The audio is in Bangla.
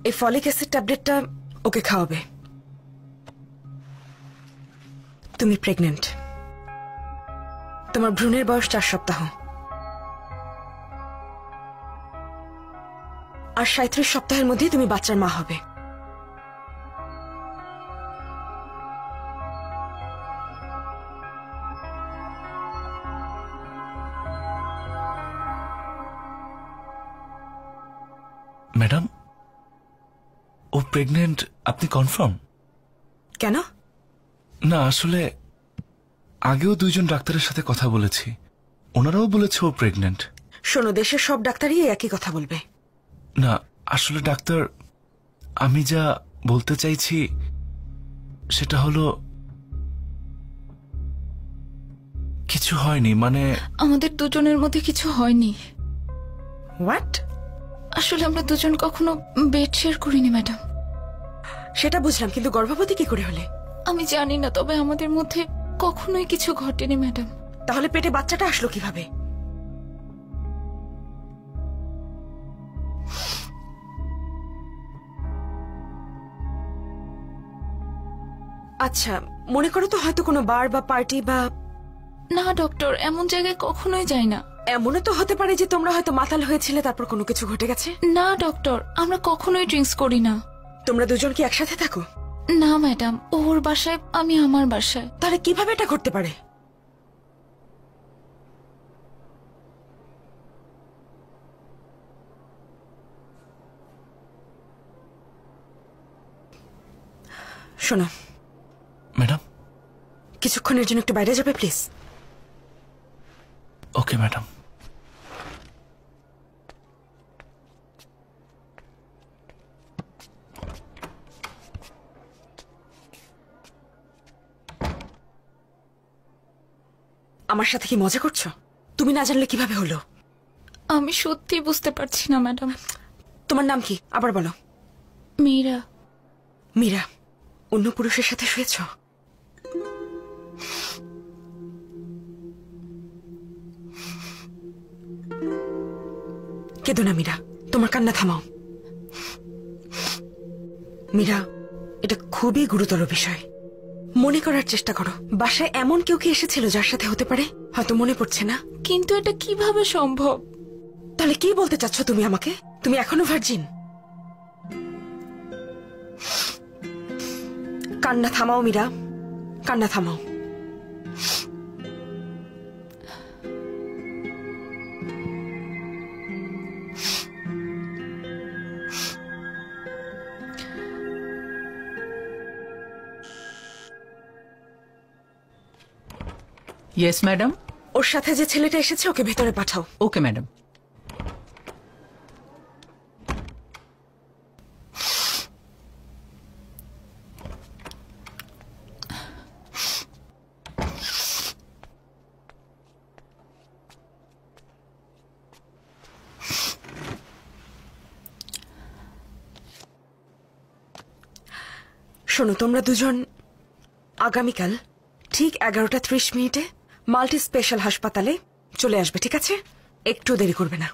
এই ফলিক অ্যাসিড ট্যাবলেটটা ওকে খাওয়াবে। তুমি প্রেগন্যান্ট, তোমার ভ্রূণের বয়স 4 সপ্তাহ, আর 37 সপ্তাহের মধ্যেই তুমি বাচ্চার মা হবে। ম্যাডাম, ও প্রেগনেন্ট, আপনি কনফার্ম? কেন? না, আসলে আগেও 2জন ডাক্তারের সাথে কথা বলেছি, ওনারাও বলেছে ও প্রেগনেন্ট। শোনো, দেশের সব ডাক্তারই একই কথা বলবে। না আসলে ডাক্তার, আমি যা বলতে চাইছি সেটা হলো কিছু হয়নি, মানে আমাদের দুজনের মধ্যে কিছু হয়নি। হোয়াট? আসলে আমরা দুজন কখনো বেড শেয়ার করিনি ম্যাডাম। সেটা বুঝলাম, কিন্তু গর্ভবতী কি করে হলে? আমি জানি না, তবে আমাদের মধ্যে কখনোই কিছু ঘটেনি ম্যাডাম। তাহলে পেটে বাচ্চাটা আসলো কিভাবে? আচ্ছা, মনে করো তো হয়তো কোনো বার বা পার্টি বা... না ডক্টর, এমন জায়গায় কখনোই যাই না। এমনও তো হতে পারে যে তোমরা হয়তো মাতাল হয়েছিলে, তারপর কোনো কিছু ঘটে গেছে। না ডক্টর, আমরা কখনোই ড্রিঙ্কস করি না। তোমরা দুজন কি একসাথে থাকো? না ম্যাডাম, ওর বাসায়, আমি আমার বাসায়। তাহলে কিভাবে এটা করতে পারে? শোনো ম্যাডাম, কিছুক্ষণের জন্য একটু বাইরে যাবে প্লিজ? Okay madam. আমার সাথে কি মজা করছো? তুমি না জানলে কিভাবে হলো? আমি সত্যি বুঝতে পারছি না ম্যাডাম। তোমার নাম কি আবার বলো? মীরা। মীরা, অন্য পুরুষের সাথে শুয়েছ? কেঁদো না মীরা, তোমার কান্না থামাও। মীরা, এটা খুবই গুরুতর বিষয়, মনে করার চেষ্টা করো। বাসায় এমন কেউ কি এসেছিল যার সাথে হতে পারে? হয়তো মনে পড়ছে না। কিন্তু এটা কিভাবে সম্ভব? তাহলে কি বলতে চাচ্ছ তুমি আমাকে? তুমি এখনো ভার্জিন? কান্না থামাও মীরা, কান্না থামাও। Yes madam. ওর সাথে যে ছেলেটা এসেছে ওকে ভেতরে পাঠাও। Okay madam. শোনো, তোমরা দুজন আগামীকাল ঠিক 11টা 30 মিনিটে মাল্টি স্পেশাল হাসপাতালে চলে আসবে, ঠিক আছে? একটু দেরি করবে না।